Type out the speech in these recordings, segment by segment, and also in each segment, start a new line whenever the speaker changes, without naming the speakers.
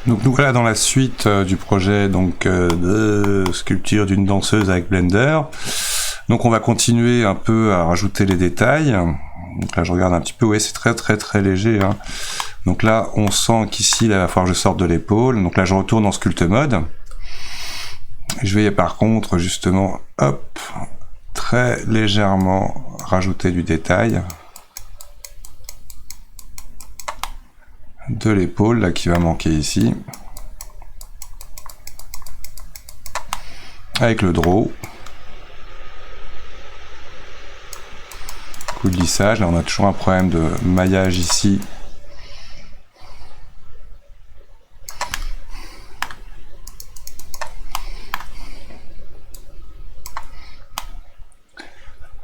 Donc nous voilà dans la suite du projet de sculpture d'une danseuse avec Blender. Donc on va continuer un peu à rajouter les détails. Donc là je regarde un petit peu, ouais c'est très léger. Hein. Donc là on sent qu'ici il va falloir que je sorte de l'épaule. Donc là je retourne en sculpt mode. Je vais par contre justement, hop, très légèrement rajouter du détail. De l'épaule là qui va manquer ici. Avec le draw. Coup de lissage, là on a toujours un problème de maillage ici.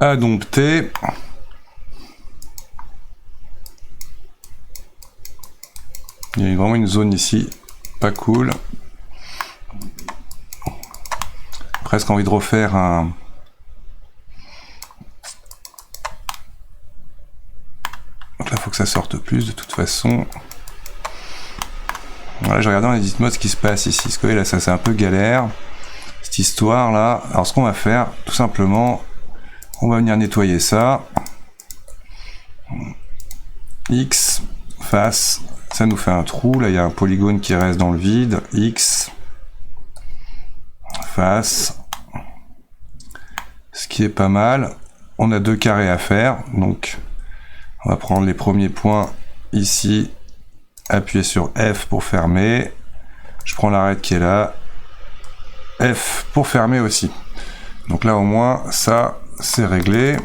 À dompter. Il y a vraiment une zone ici, pas cool. Presque envie de refaire un... Donc là, il faut que ça sorte plus de toute façon. Voilà, je regarde dans Edit Mode ce qui se passe ici. Parce que là, ça c'est un peu galère. Cette histoire là. Alors ce qu'on va faire, tout simplement, on va venir nettoyer ça. X, face, ça nous fait un trou. Là, il y a un polygone qui reste dans le vide. X, face. Ce qui est pas mal. On a 2 carrés à faire. Donc, on va prendre les premiers points ici. Appuyer sur F pour fermer. Je prends l'arête qui est là. F pour fermer aussi. Donc là, au moins, ça, c'est réglé.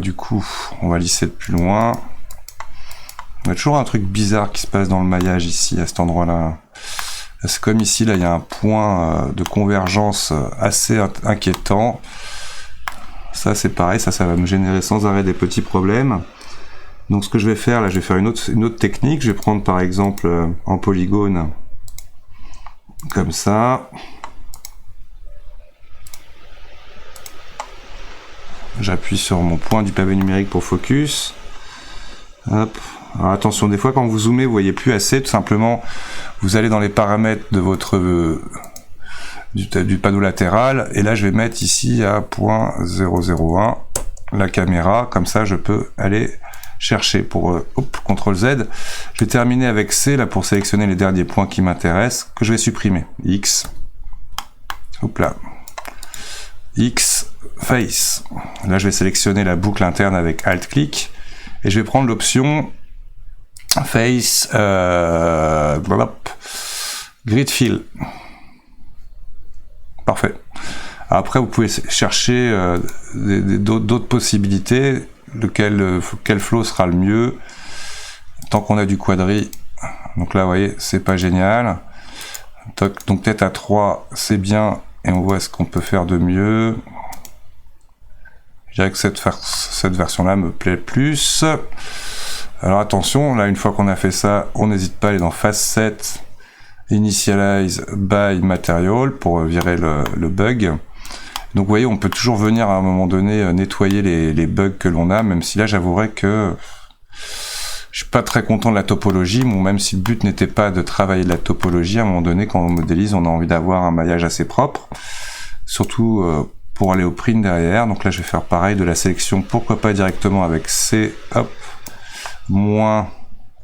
Du coup, on va lisser de plus loin. Il y a toujours un truc bizarre qui se passe dans le maillage ici, à cet endroit-là. C'est comme ici, là, il y a un point de convergence assez inquiétant. Ça, c'est pareil, ça va me générer sans arrêt des petits problèmes. Donc, ce que je vais faire, là, je vais faire une autre technique. Je vais prendre, par exemple, en polygone, comme ça. J'appuie sur mon point du pavé numérique pour focus. Hop. Alors attention, des fois quand vous zoomez, vous voyez plus assez. Tout simplement, vous allez dans les paramètres de votre du panneau latéral. Et là, je vais mettre ici à 0.001 la caméra. Comme ça, je peux aller chercher pour CTRL Z. Je vais terminer avec C là pour sélectionner les derniers points qui m'intéressent que je vais supprimer. X. Hop là. X. Face. Là, je vais sélectionner la boucle interne avec Alt-clic et je vais prendre l'option Face Grid Fill. Parfait. Après, vous pouvez chercher d'autres possibilités, quel flow sera le mieux, tant qu'on a du quadri. Donc là, vous voyez, c'est pas génial. Donc peut-être à 3, c'est bien, et on voit ce qu'on peut faire de mieux. Je dirais que cette version-là me plaît plus. Alors attention, là, une fois qu'on a fait ça, on n'hésite pas à aller dans Facet, Initialize by Material pour virer le bug. Donc vous voyez, on peut toujours venir à un moment donné nettoyer les bugs que l'on a, même si là, j'avouerais que je suis pas très content de la topologie. Bon, même si le but n'était pas de travailler de la topologie, à un moment donné, quand on modélise, on a envie d'avoir un maillage assez propre. Surtout pour aller au print derrière. Donc là, je vais faire pareil de la sélection, pourquoi pas directement avec C, hop, moins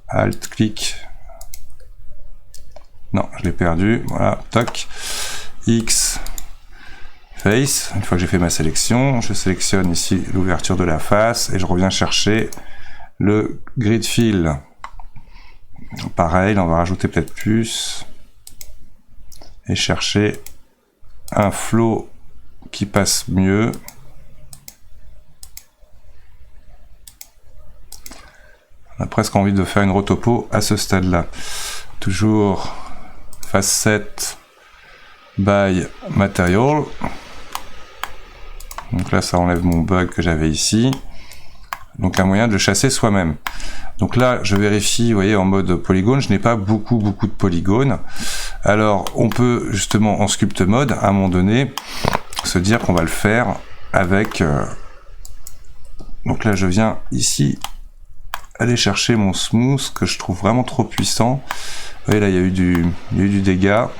Alt-clic. Non, je l'ai perdu. Voilà, toc. X, Face. Une fois que j'ai fait ma sélection, je sélectionne ici l'ouverture de la face et je reviens chercher le grid fill. Pareil, là, on va rajouter peut-être plus et chercher un flow qui passe mieux. On a presque envie de faire une retopo à ce stade-là. Toujours Facet by Material. Donc là, ça enlève mon bug que j'avais ici. Donc un moyen de le chasser soi-même. Donc là, je vérifie, vous voyez, en mode polygone, je n'ai pas beaucoup de polygones. Alors, on peut justement en sculpt mode, à un moment donné, se dire qu'on va le faire avec... Donc là, je viens ici, aller chercher mon smooth que je trouve vraiment trop puissant. Vous voyez là, il y a eu du dégât.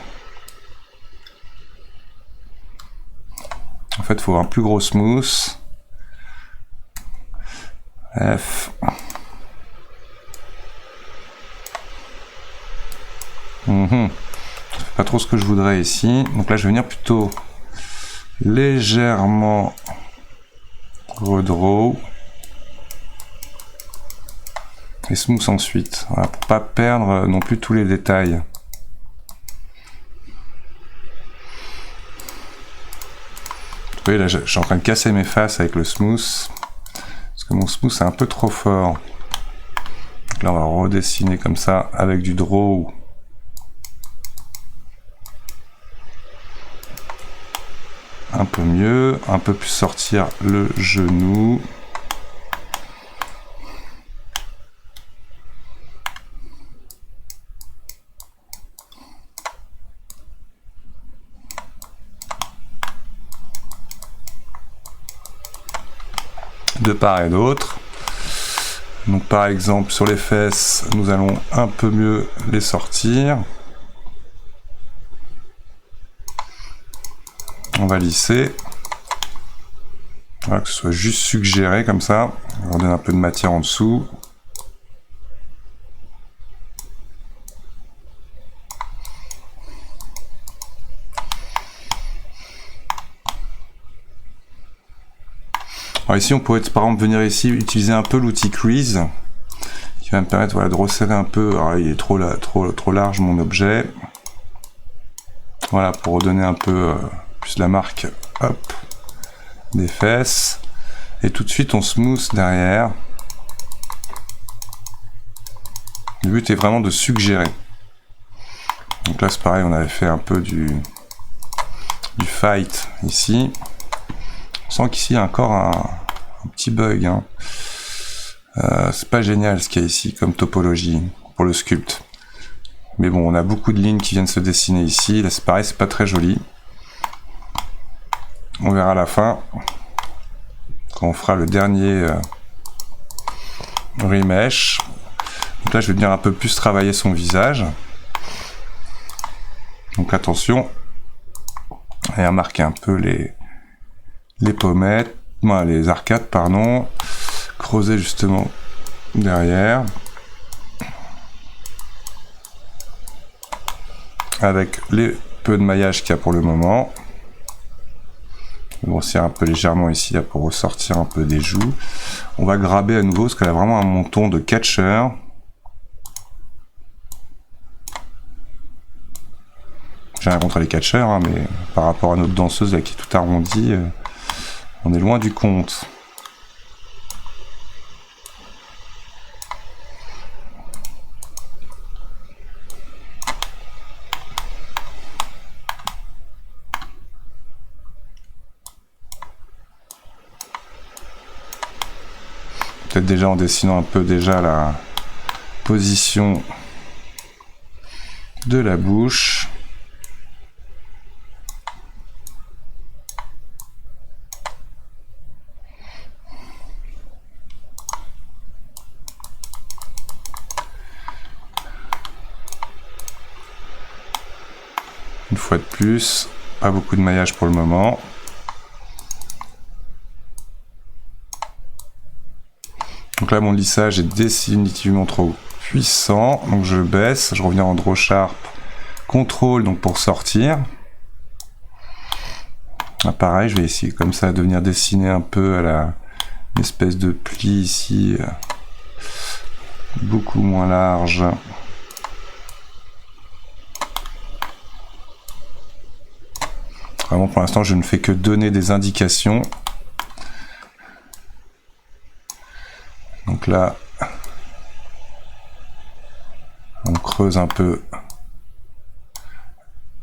En fait, il faut un plus gros smooth. F. C'est pas trop ce que je voudrais ici. Donc là, je vais venir plutôt légèrement redraw. Et smooth ensuite. Voilà, pour pas perdre non plus tous les détails. Vous voyez là, je suis en train de casser mes faces avec le smooth. Parce que mon smooth est un peu trop fort. Donc là, on va redessiner comme ça avec du draw. Un peu mieux, un peu plus sortir le genou. De part et d'autre. Donc par exemple sur les fesses, nous allons un peu mieux les sortir. On va lisser. Voilà, que ce soit juste suggéré comme ça. On donne un peu de matière en dessous. Alors ici, on pourrait par exemple venir ici utiliser un peu l'outil Crease qui va me permettre voilà, de resserrer un peu. Alors, il est trop large mon objet. Voilà, pour redonner un peu plus la marque hop, des fesses. Et tout de suite, on smooth derrière. Le but est vraiment de suggérer. Donc là, c'est pareil, on avait fait un peu du fight ici. On sent qu'ici, il y a encore un petit bug. Hein. C'est pas génial ce qu'il y a ici comme topologie pour le sculpt. Mais bon, on a beaucoup de lignes qui viennent se dessiner ici. Là, c'est pareil, c'est pas très joli. On verra à la fin, quand on fera le dernier remesh. Donc là, je vais venir un peu plus travailler son visage. Donc attention, et à marquer un peu les pommettes, les arcades, pardon. Creuser justement derrière. Avec les peu de maillage qu'il y a pour le moment. Je vais grossir un peu légèrement ici là, pour ressortir un peu des joues. On va graber à nouveau parce qu'elle a vraiment un menton de catcher. J'ai rien contre les catchers, hein, mais par rapport à notre danseuse là, qui est tout arrondie, on est loin du compte. Peut-être déjà en dessinant un peu déjà la position de la bouche. Une fois de plus, pas beaucoup de maillage pour le moment. Donc là, mon lissage est définitivement trop puissant. Donc je baisse, je reviens en draw sharp, contrôle donc pour sortir. Là, pareil, je vais essayer comme ça de venir dessiner un peu à la espèce de pli ici, beaucoup moins large. Vraiment, pour l'instant, je ne fais que donner des indications. Donc là, on creuse un peu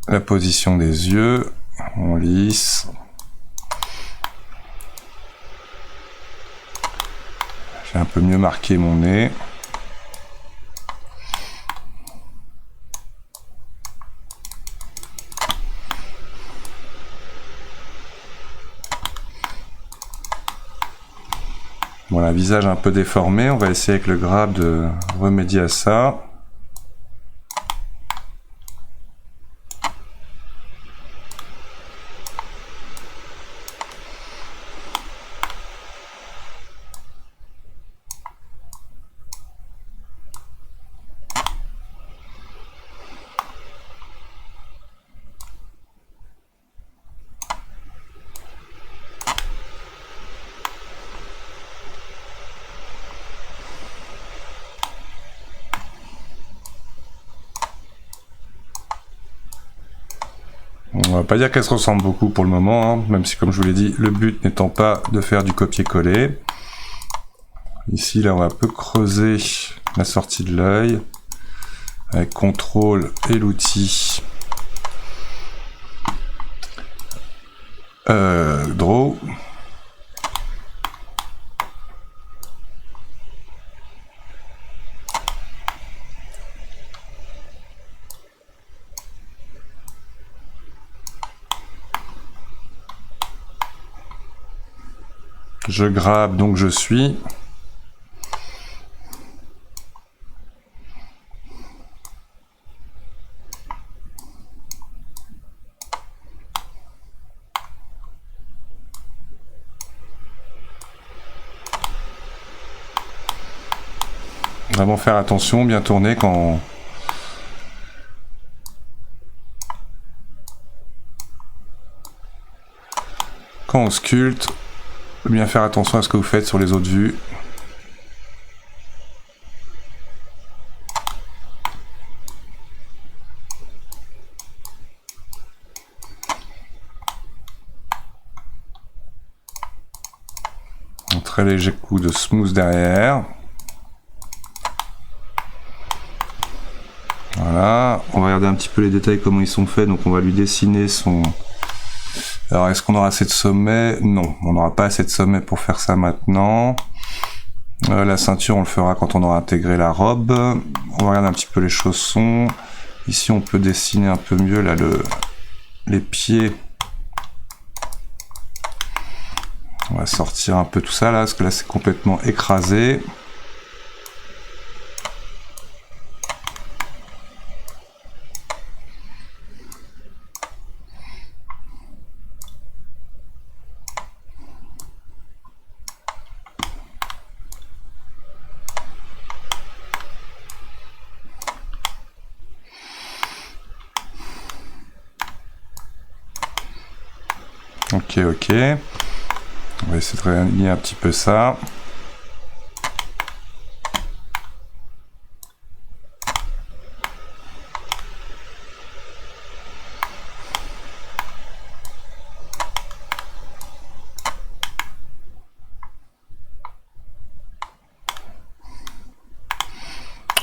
la position des yeux, on lisse. J'ai un peu mieux marqué mon nez. Voilà, visage un peu déformé, on va essayer avec le grab de remédier à ça. On va pas dire qu'elle se ressemble beaucoup pour le moment, hein, même si comme je vous l'ai dit, le but n'étant pas de faire du copier-coller. Ici, là, on va un peu creuser la sortie de l'œil avec contrôle et l'outil Draw. Je grabe, donc je suis. Vraiment faire attention, bien tourner quand on sculpte. Bien faire attention à ce que vous faites sur les autres vues. Un très léger coup de smooth derrière. Voilà, on va regarder un petit peu les détails, comment ils sont faits. Donc on va lui dessiner son... Alors est-ce qu'on aura assez de sommet? Non, on n'aura pas assez de sommet pour faire ça maintenant. La ceinture, on le fera quand on aura intégré la robe. On va regarder un petit peu les chaussons. Ici, on peut dessiner un peu mieux là les pieds. On va sortir un peu tout ça là, parce que là c'est complètement écrasé. Ok, ok. On va essayer de réaligner un petit peu ça.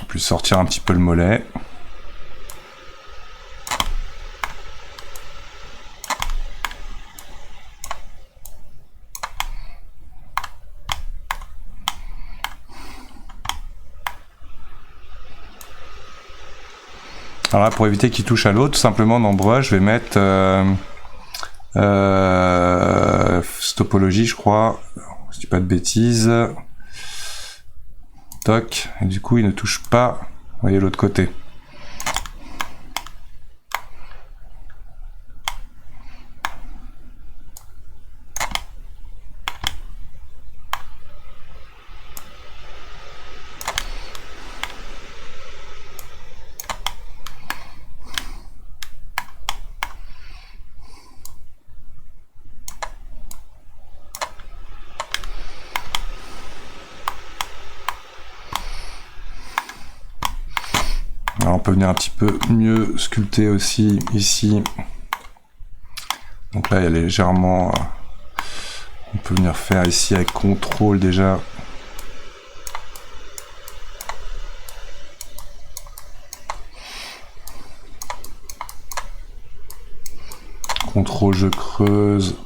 Puis sortir un petit peu le mollet. Alors là, pour éviter qu'il touche à l'autre, tout simplement dans brush, je vais mettre Stopologie, je crois, je dis pas de bêtises. Toc, et du coup il ne touche pas, vous voyez, l'autre côté. Alors on peut venir un petit peu mieux sculpter aussi ici. Donc là il y a légèrement... on peut venir faire ici avec contrôle déjà. Contrôle, je creuse.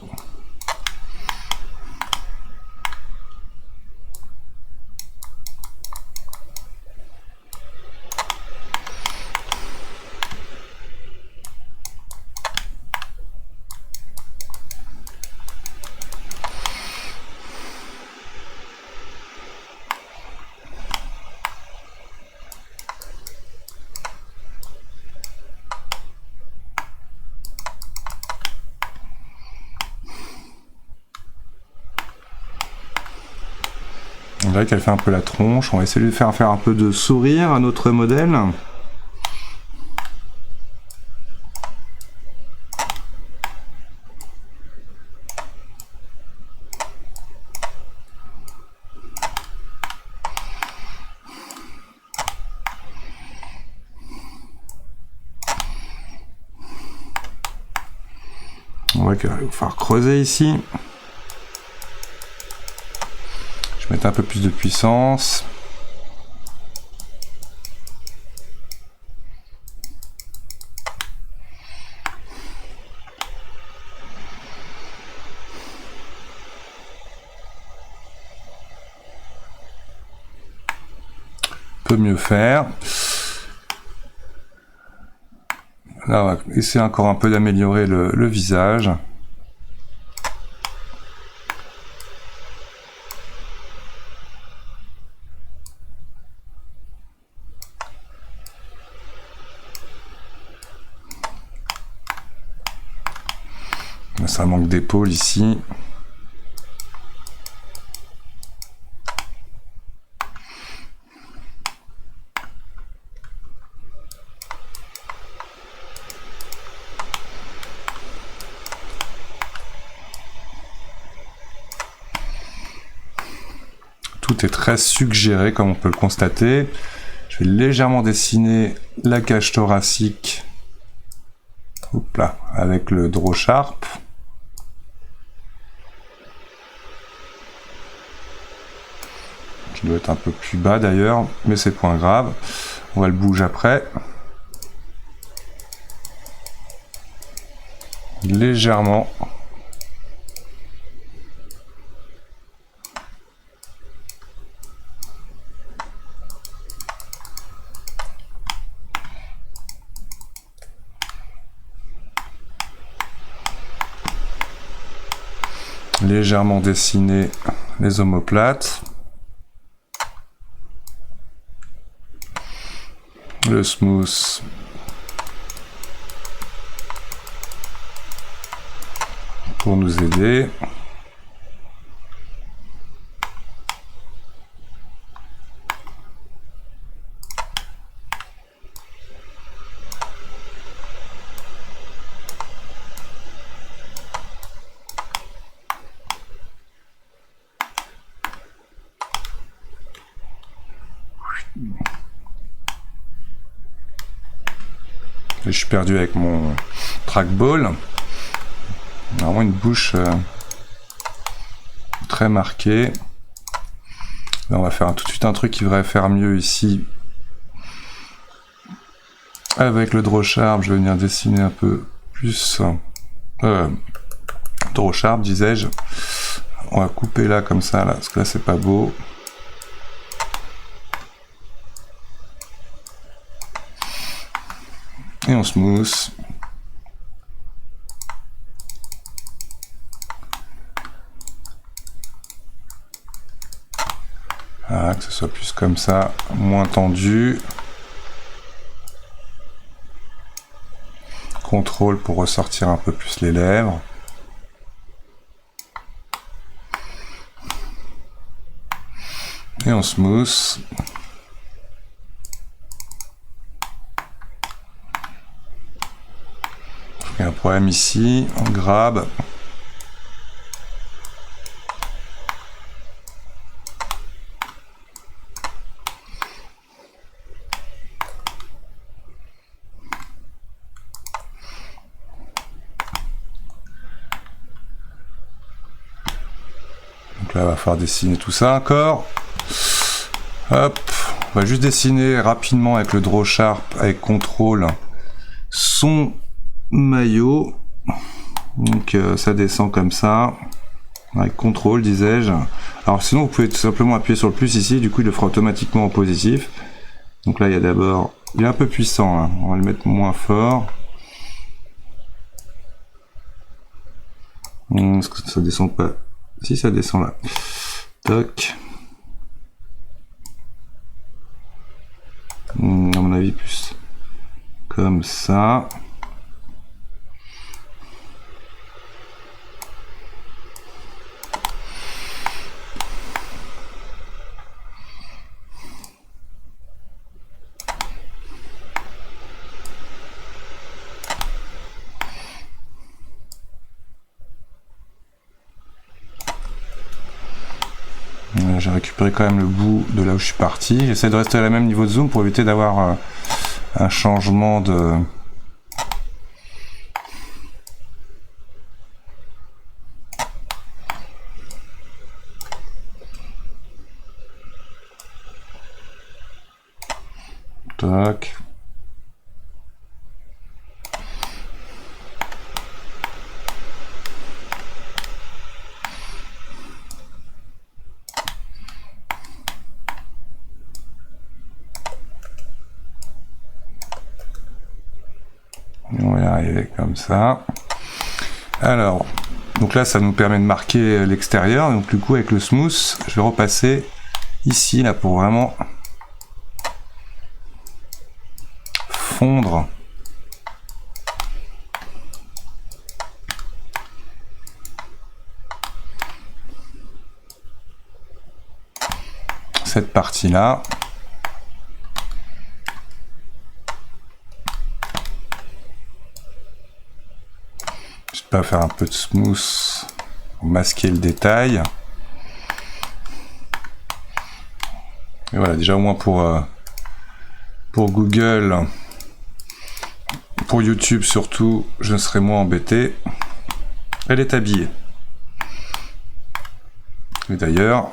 Là qu'elle fait un peu la tronche, on va essayer de lui faire un peu de sourire à notre modèle. On va falloir creuser ici. Je vais mettre un peu plus de puissance. Peut mieux faire. Là, on va essayer encore un peu d'améliorer le visage. Ça manque d'épaule ici. Tout est très suggéré comme on peut le constater. Je vais légèrement dessiner la cage thoracique. Hop là, avec le draw sharp. Qui doit être un peu plus bas d'ailleurs, mais c'est point grave. On va le bouger après. Légèrement. Légèrement dessiner les omoplates. Le smooth. Pour nous aider. Je suis perdu avec mon trackball. Vraiment une bouche très marquée. Là, on va faire tout de suite un truc qui devrait faire mieux ici. Avec le draw sharp, je vais venir dessiner un peu plus. Draw sharp, disais-je. On va couper là comme ça, là, parce que là c'est pas beau. Et on smooth. Voilà, que ce soit plus comme ça, moins tendu. Contrôle pour ressortir un peu plus les lèvres. Et on smooth. Il y a un problème ici, on grab. Donc là, il va falloir dessiner tout ça encore. Hop, on va juste dessiner rapidement avec le draw sharp, avec contrôle, son maillot. Donc ça descend comme ça, avec contrôle, disais-je. Alors sinon, vous pouvez tout simplement appuyer sur le plus ici, du coup il le fera automatiquement en positif. Donc là, il y a d'abord, il est un peu puissant, hein. On va le mettre moins fort. Est-ce que ça descend pas? Si, ça descend là. Toc. À mon avis, plus comme ça. j'ai récupéré quand même le bout de là où je suis parti. J'essaie de rester à la même niveau de zoom pour éviter d'avoir un changement de... Tac. On va y arriver comme ça. Alors, donc là, ça nous permet de marquer l'extérieur. Donc du coup, avec le smooth, je vais repasser ici, là, pour vraiment fondre cette partie-là. Je vais faire un peu de smooth pour masquer le détail. Et voilà, déjà au moins pour Google, pour YouTube surtout, je ne serai moins embêté. Elle est habillée. Et d'ailleurs,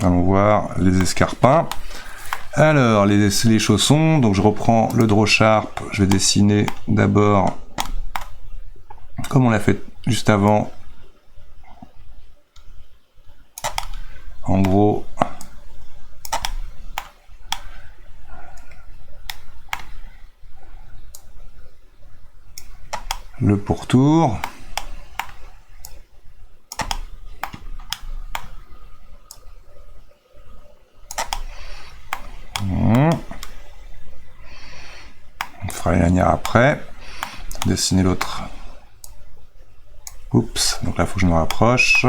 allons voir les escarpins. Alors, les chaussons, donc je reprends le draw sharp, je vais dessiner d'abord, comme on l'a fait juste avant, en gros, le pourtour. On fera les lanières après. Dessiner l'autre. Oups, donc là il faut que je me rapproche.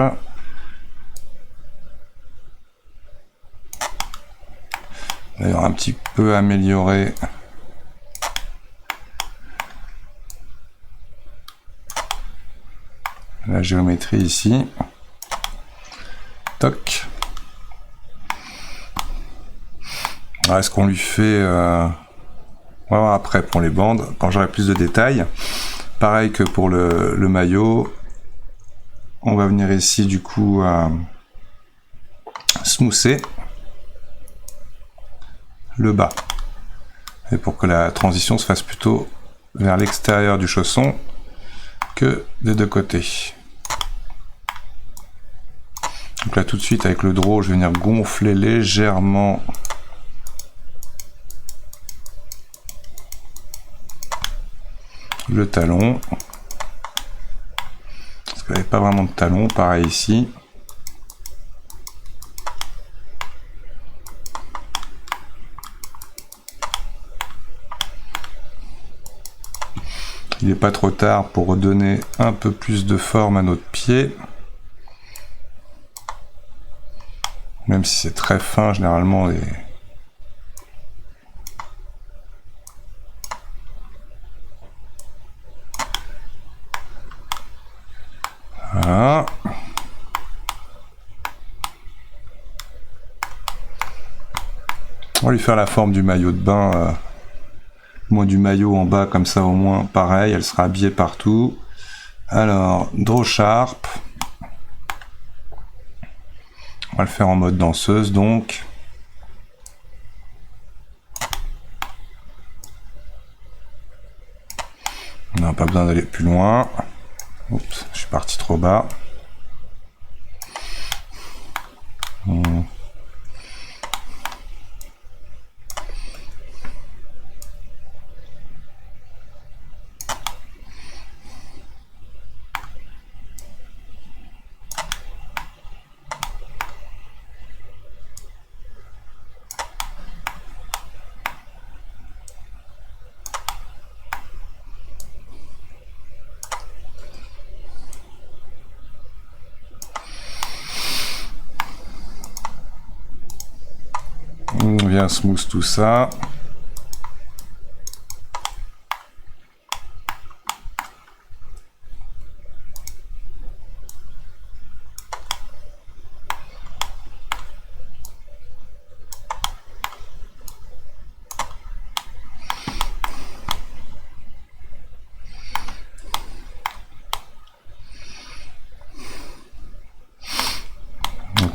D'ailleurs un petit peu amélioré la géométrie ici. Toc. Est-ce qu'on lui fait... On va voir après pour les bandes, quand j'aurai plus de détails. Pareil que pour le maillot. On va venir ici du coup smoother le bas. Et pour que la transition se fasse plutôt vers l'extérieur du chausson que des deux côtés. Donc là tout de suite avec le draw, je vais venir gonfler légèrement le talon. Parce qu'il n'y avait pas vraiment de talon, pareil ici. Il n'est pas trop tard pour redonner un peu plus de forme à notre pied. Même si c'est très fin, généralement, les... Voilà. On va lui faire la forme du maillot de bain. Moins du maillot en bas, comme ça au moins, pareil, elle sera habillée partout. Alors, draw sharp. On va le faire en mode danseuse, donc. On n'a pas besoin d'aller plus loin. Oups, je suis parti trop bas. On vient smooth tout ça.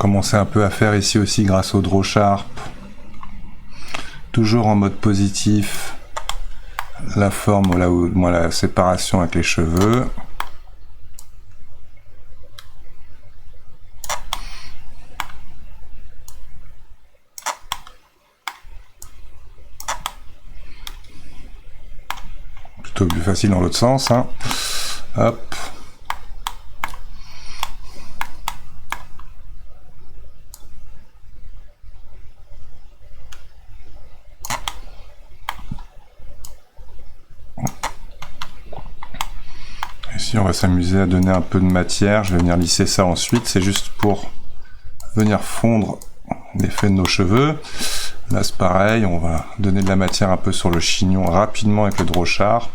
commencer un peu à faire ici aussi grâce au Draw Sharp. Toujours en mode positif. La forme, là où moi la séparation avec les cheveux. Plutôt plus facile dans l'autre sens, hein. Hop. Ici, on va s'amuser à donner un peu de matière. Je vais venir lisser ça ensuite. C'est juste pour venir fondre l'effet de nos cheveux. Là, c'est pareil. On va donner de la matière un peu sur le chignon rapidement avec le Draw Sharp.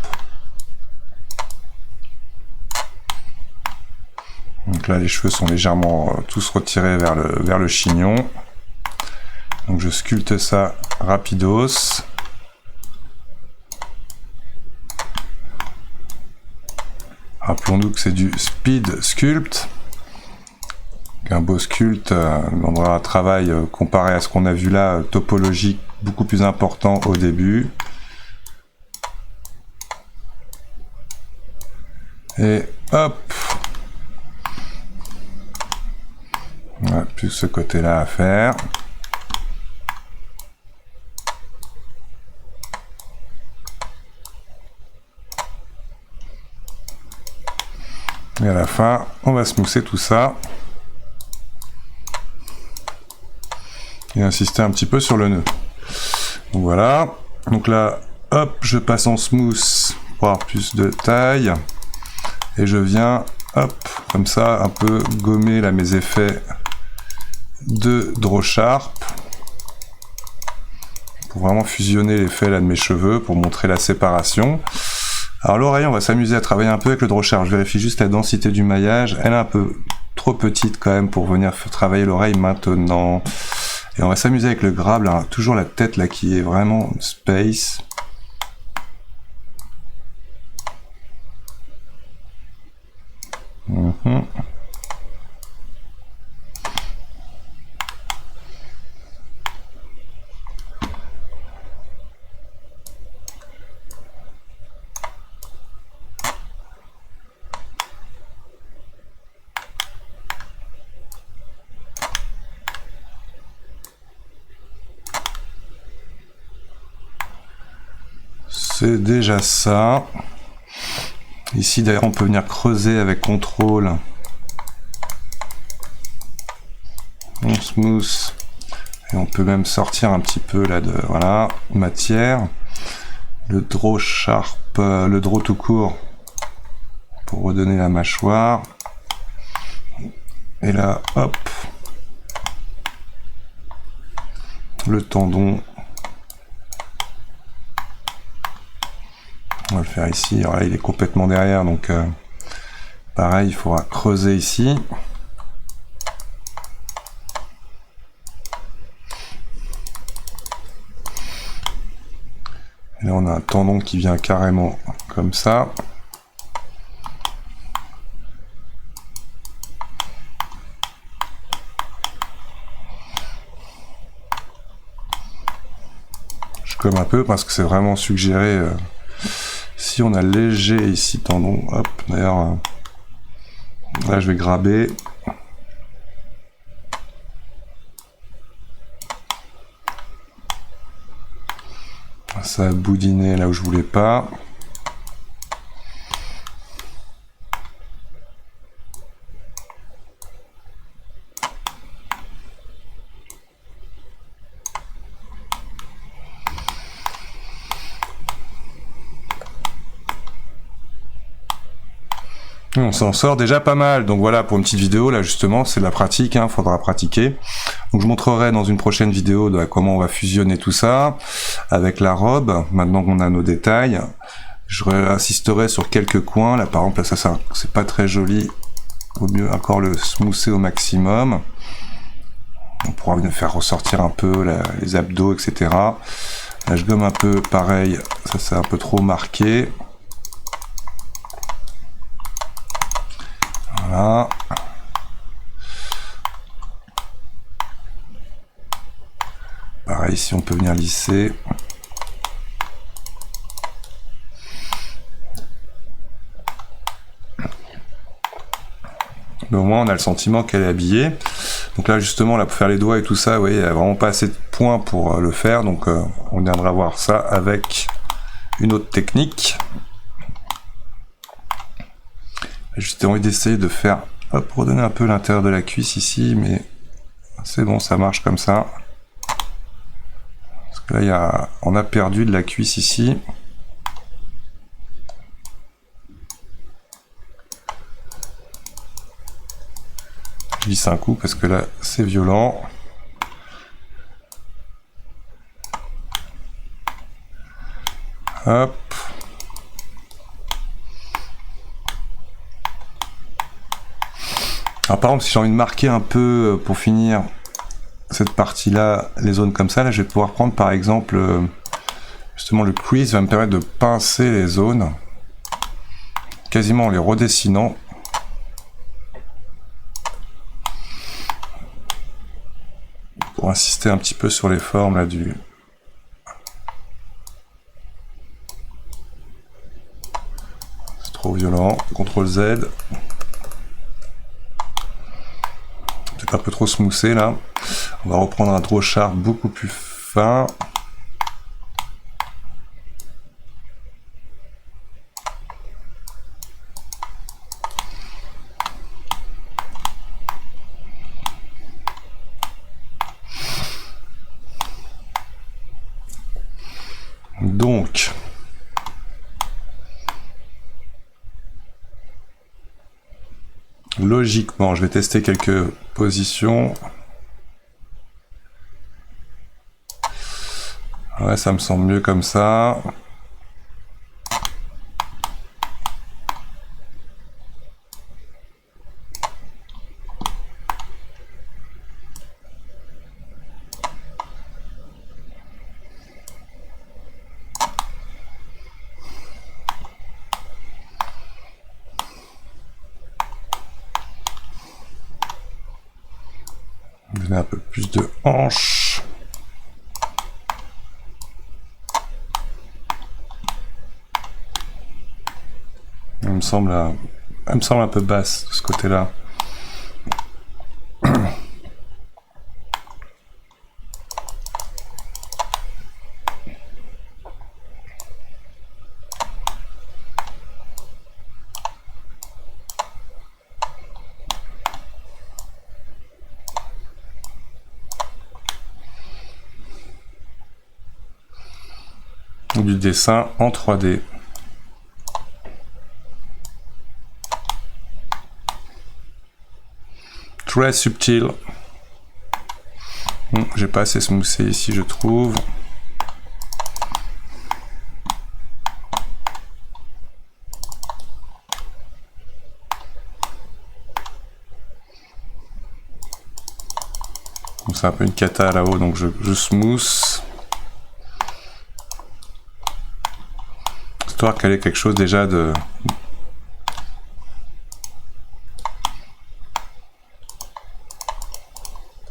Donc là, les cheveux sont légèrement tous retirés vers le chignon. Donc je sculpte ça rapidos. Rappelons-nous que c'est du speed sculpt. Un beau sculpt demandera un travail comparé à ce qu'on a vu là, topologique, beaucoup plus important au début. Et hop! On a plus ce côté-là à faire. Et à la fin, on va smousser tout ça. Et insister un petit peu sur le nœud. Donc voilà. Donc là, hop, je passe en smooth pour avoir plus de taille. Et je viens, hop, comme ça, un peu gommer là mes effets de Draw Sharp. Pour vraiment fusionner l'effet là de mes cheveux, pour montrer la séparation. Alors l'oreille, on va s'amuser à travailler un peu avec le Draw Sharp. Je vérifie juste la densité du maillage. Elle est un peu trop petite quand même pour venir travailler l'oreille maintenant. Et on va s'amuser avec le grab, là, toujours la tête là qui est vraiment space. C'est déjà ça. Ici d'ailleurs on peut venir creuser avec contrôle. On smooth. Et on peut même sortir un petit peu là de voilà, matière. Le Draw Sharp, le Draw tout court pour redonner la mâchoire. Et là, hop. Le tendon. On va le faire ici. Alors là, il est complètement derrière, donc pareil, il faudra creuser ici. Et là, on a un tendon qui vient carrément comme ça. Je gomme un peu parce que c'est vraiment suggéré. Si on a léger ici tendon, hop, d'ailleurs, là je vais graber. Ça a boudiné là où je voulais pas. On s'en sort déjà pas mal, donc voilà pour une petite vidéo là justement, c'est de la pratique, hein, faudra pratiquer. Donc je montrerai dans une prochaine vidéo de comment on va fusionner tout ça avec la robe, maintenant qu'on a nos détails. Je insisterai sur quelques coins, là par exemple là, ça c'est pas très joli, vaut mieux encore le smoother au maximum. On pourra venir faire ressortir un peu là, les abdos, etc. Là je gomme un peu, pareil, ça c'est un peu trop marqué. Voilà. ici on peut venir lisser. Mais au moins on a le sentiment qu'elle est habillée. Donc là justement, là pour faire les doigts et tout ça, vous voyez, il n'y a vraiment pas assez de points pour le faire. Donc on viendra voir ça avec une autre technique. J'ai envie d'essayer de faire, hop, redonner un peu l'intérieur de la cuisse ici, mais c'est bon, ça marche comme ça. Parce que là, on a perdu de la cuisse ici. Je lisse un coup parce que là, c'est violent. Hop. Alors par exemple, si j'ai envie de marquer un peu pour finir cette partie-là, les zones comme ça, là je vais pouvoir prendre par exemple, justement le crease va me permettre de pincer les zones, quasiment en les redessinant. Pour insister un petit peu sur les formes là du... C'est trop violent. CTRL Z. Un peu trop smoothé là. On va reprendre un draw sharp beaucoup plus fin. Donc logiquement, je vais tester quelques positions. Ouais, ça me semble mieux comme ça. Donner un peu plus de hanche. Elle me semble un peu basse de ce côté-là. Du dessin en 3D. Très subtil. J'ai pas assez smoothé ici, je trouve. C'est un peu une cata là-haut, donc je smooth. Histoire qu'elle ait quelque chose déjà de...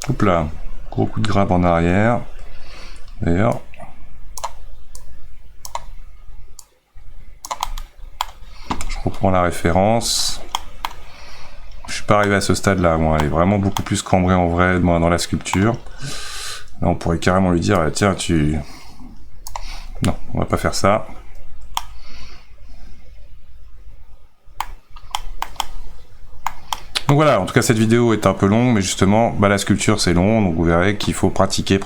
Oups là, gros coup de grab en arrière. D'ailleurs. Je reprends la référence. Je suis pas arrivé à ce stade-là, moi. Elle est vraiment beaucoup plus cambrée en vrai, moi, dans la sculpture. Là, on pourrait carrément lui dire, tiens, tu... Non, on va pas faire ça. Donc voilà, en tout cas cette vidéo est un peu longue, mais justement, la sculpture c'est long, donc vous verrez qu'il faut pratiquer.